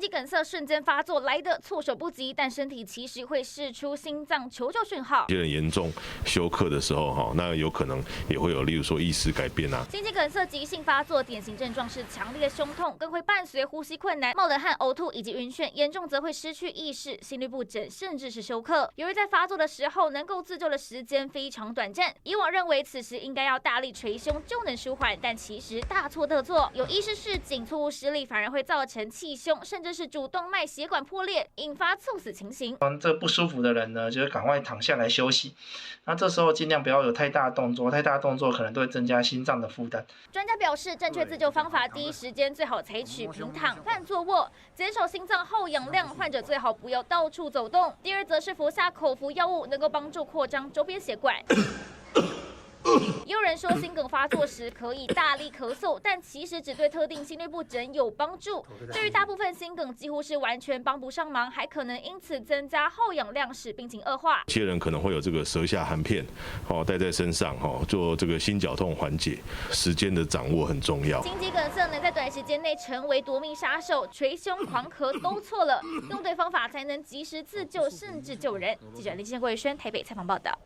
梗塞瞬间发作来得措手不及，但身体其实会释出心脏求救讯号。有些人严重休克的时候，那有可能也会有，例如说意识改变啊。心肌梗塞急性发作典型症状是强烈的胸痛，更会伴随呼吸困难、冒冷汗、呕吐以及晕眩，严重则会失去意识、心律不整，甚至是休克。由于在发作的时候能够自救的时间非常短暂，以往认为此时应该要大力捶胸就能舒缓，但其实大错特错。有医师示警，错误施力反而会造成气胸，甚至是主动脉血管破裂，引发猝死情形。这不舒服的人呢，就是赶快躺下来休息。那这时候尽量不要有太大的动作，太大的动作可能都会增加心脏的负担。专家表示，正确自救方法，第一时间最好采取平躺、半坐卧，减少心脏耗氧量。患者最好不要到处走动。第二则是服下口服药物，能够帮助扩张周边血管。也有人说心梗发作时可以大力咳嗽，但其实只对特定心律不整有帮助。对于大部分心梗几乎是完全帮不上忙，还可能因此增加耗氧量，使病情恶化。有些人可能会有这个舌下含片，带在身上，做这个心绞痛缓解。时间的掌握很重要。心肌梗塞能在短时间内成为夺命杀手，捶胸、狂咳都错了，用对方法才能及时自救，甚至救人。记者林先国宇轩台北采访报道。